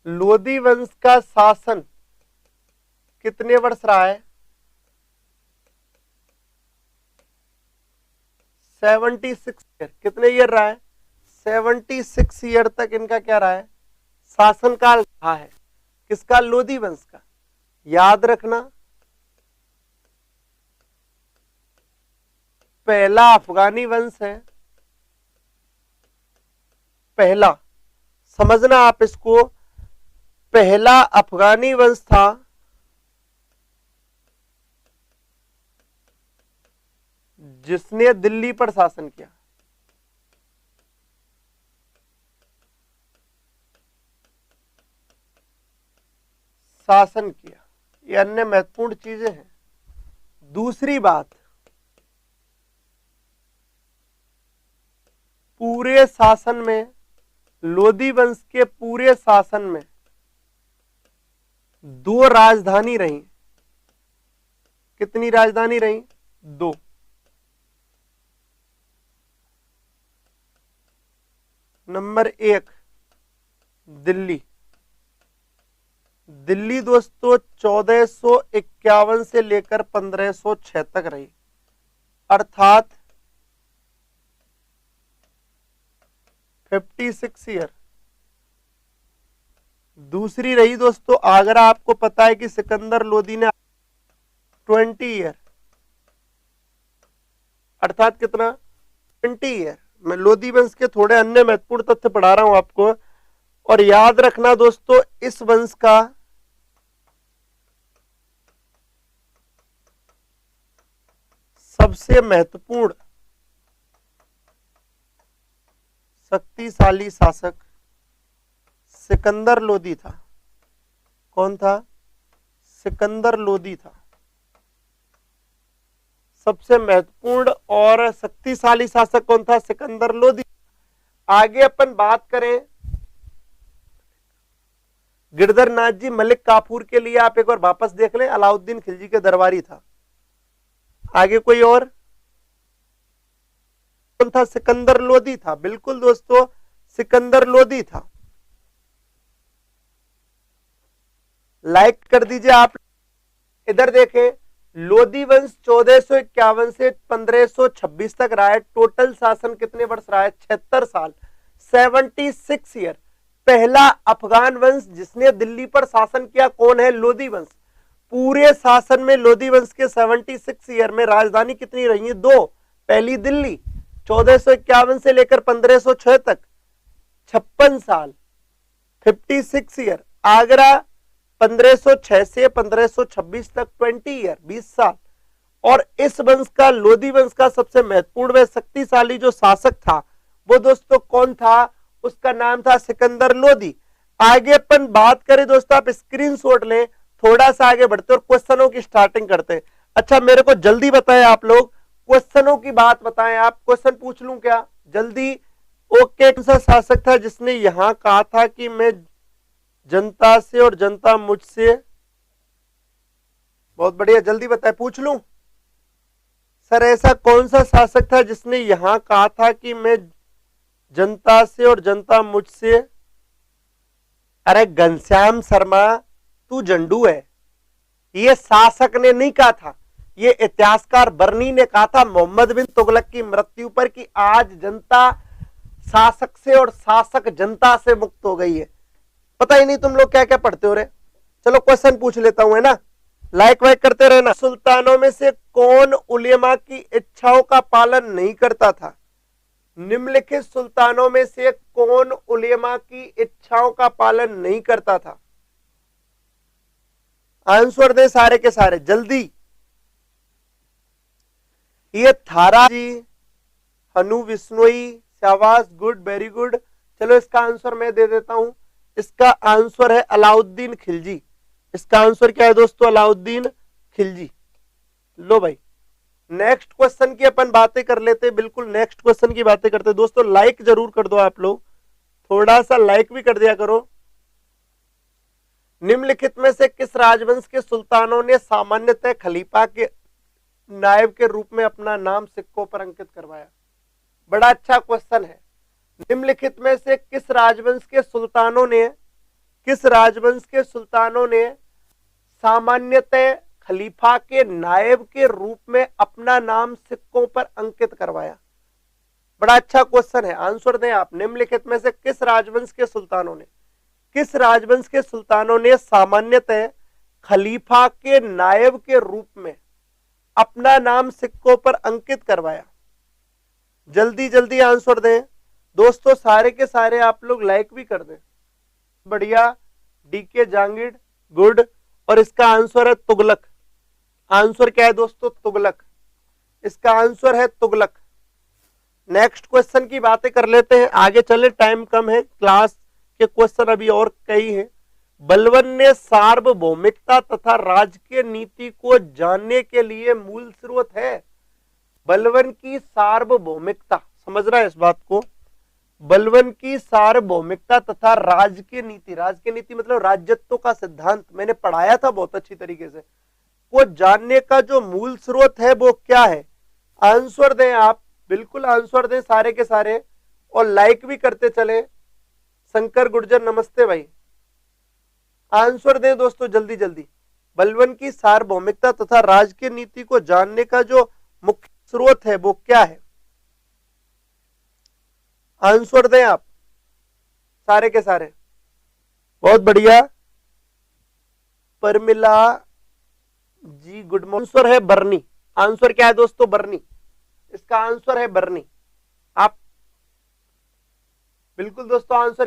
लोधी वंश का शासन कितने वर्ष रहा है? 76 ईयर। कितने ईयर रहा है? 76 ईयर तक इनका क्या रहा है? शासनकाल रहा है। किसका? लोधी वंश का। याद रखना, पहला अफगानी वंश है, पहला, समझना आप इसको, पहला अफगानी वंश था जिसने दिल्ली पर शासन किया। शासन किया, ये अन्य महत्वपूर्ण चीजें हैं। दूसरी बात, पूरे शासन में, लोधी वंश के पूरे शासन में 2 राजधानी रही। कितनी राजधानी रही? 2। नंबर 1 दिल्ली। दिल्ली दोस्तों 1451 से लेकर 1506 तक रही, अर्थात 56 ईयर। दूसरी रही दोस्तों आगरा। आपको पता है कि सिकंदर लोधी ने 20 ईयर, अर्थात कितना? 20 ईयर। मैं लोधी वंश के थोड़े अन्य महत्वपूर्ण तथ्य पढ़ा रहा हूं आपको, और याद रखना दोस्तों, इस वंश का सबसे महत्वपूर्ण शक्तिशाली शासक सिकंदर लोधी था। कौन था? सिकंदर लोधी था। सबसे महत्वपूर्ण और शक्तिशाली शासक कौन था? सिकंदर लोधी। आगे अपन बात करें गिरधर नाथ जी मलिक काफूर के लिए, आप एक बार वापस देख लें, अलाउद्दीन खिलजी के दरबारी था। आगे कोई और कौन था? सिकंदर लोधी था। बिल्कुल दोस्तों, सिकंदर लोधी था। लाइक कर दीजिए आप। इधर देखें, लोधी वंश 1451 से 1526 तक रहा है। टोटल शासन कितने वर्ष रहा है? 76 साल, 76 ईयर। पहला अफगान वंश जिसने दिल्ली पर शासन किया कौन है? लोधी वंश। पूरे शासन में लोधी वंश के 76 ईयर में राजधानी कितनी रही है? 2। पहली दिल्ली 1451 से लेकर 1506 तक 56 साल, 56 ईयर। आगरा 1506 से 1526 तक 20 ईयर, 20 साल। और इस वंश का, लोधी वंश का सबसे महत्वपूर्ण व शक्तिशाली जो शासक था वो दोस्तों कौन था? उसका नाम था सिकंदर लोधी। आगे अपन बात करें दोस्तों, आप स्क्रीनशॉट लें, थोड़ा सा आगे बढ़ते और क्वेश्चनों की स्टार्टिंग करते हैं। अच्छा मेरे को जल्दी बताएं आप लोग, क्वेश्चनों की बात बताएं। आप क्वेश्चन पूछ लूं क्या जल्दी? ओके, कौन सा शासक था जिसने यहां कहा था कि मैं जनता से और जनता मुझसे? बहुत बढ़िया, जल्दी बताएं, पूछ लूं सर, ऐसा कौन सा शासक था जिसने यहां कहा था कि मैं जनता से और जनता मुझसे? अरे घनश्याम शर्मा, तू जंडू है। ये शासक ने नहीं कहा था, ये इतिहासकार बर्नी ने कहा था मोहम्मद बिन तुगलक की मृत्यु पर कि आज जनता शासक से और शासक जनता से मुक्त हो गई है। पता ही नहीं तुम लोग क्या क्या पढ़ते हो रे। चलो क्वेश्चन पूछ लेता हूं, है ना, लाइक वाइक करते रहना। सुल्तानों में से कौन उलेमा की इच्छाओं का पालन नहीं करता था? निम्नलिखित सुल्तानों में से कौन उलेमा की इच्छाओं का पालन नहीं करता था? आंसर दे सारे के सारे जल्दी। ये थारा जी, हनु विश्नोई, शाबाश, गुड, वेरी गुड। चलो इसका आंसर मैं दे देता हूं। इसका आंसर है अलाउद्दीन खिलजी। इसका आंसर क्या है दोस्तों? अलाउद्दीन खिलजी। लो भाई, नेक्स्ट क्वेश्चन की अपन बातें कर लेते हैं। बिल्कुल नेक्स्ट क्वेश्चन की बातें करते हैं दोस्तों। लाइक जरूर कर दो आप लोग, थोड़ा सा लाइक भी कर दिया करो। निम्नलिखित में से किस राजवंश के सुल्तानों ने सामान्यतः खलीफा के नायब के रूप में अपना नाम सिक्कों पर अंकित करवाया? बड़ा अच्छा क्वेश्चन है। निम्नलिखित में से किस राजवंश के सुल्तानों ने किस राजवंश के सुल्तानों ने सामान्यतः खलीफा के नायब के रूप में अपना नाम सिक्कों पर अंकित करवाया? बड़ा अच्छा क्वेश्चन है, आंसर दें आप। निम्नलिखित में से किस राजवंश के सुल्तानों ने सामान्यतः खलीफा के नायब के रूप में अपना नाम सिक्कों पर अंकित करवाया? जल्दी जल्दी आंसर दें दोस्तों, सारे के सारे आप लोग लाइक भी कर दें। बढ़िया, डीके जहांगीर, गुड। और इसका आंसर है तुगलक। आंसर क्या है दोस्तों? तुगलक। इसका आंसर है तुगलक। नेक्स्ट क्वेश्चन की बातें कर लेते हैं, आगे चले, टाइम कम है, क्लास के क्वेश्चन अभी और कई हैं। बलबन ने सार्वभौमिकता तथा राजकीय नीति को जानने के लिए मूल स्रोत है। बलबन की सार्वभौमिकता, समझ रहा है इस बात को? बलबन की सार्वभौमिकता तथा राजकीय नीति मतलब राज्यत्व का सिद्धांत, मैंने पढ़ाया था बहुत अच्छी तरीके से, वो जानने का जो मूल स्रोत है वो क्या है? आंसर दें आप, बिल्कुल आंसर दें सारे के सारे, और लाइक भी करते चले। शंकर गुर्जर नमस्ते भाई, आंसर दें दोस्तों जल्दी जल्दी। बलबन की सार्वभौमिकता तथा राजकीय नीति को जानने का जो मुख्य स्रोत है वो क्या है? आंसर दें आप सारे के सारे। बहुत बढ़िया, परमिला जी गुड मॉर्निंग। आंसर है बर्नी। आंसर क्या है दोस्तों? बर्नी। इसका आंसर है बर्नी। आप बिल्कुल दोस्तों आंसर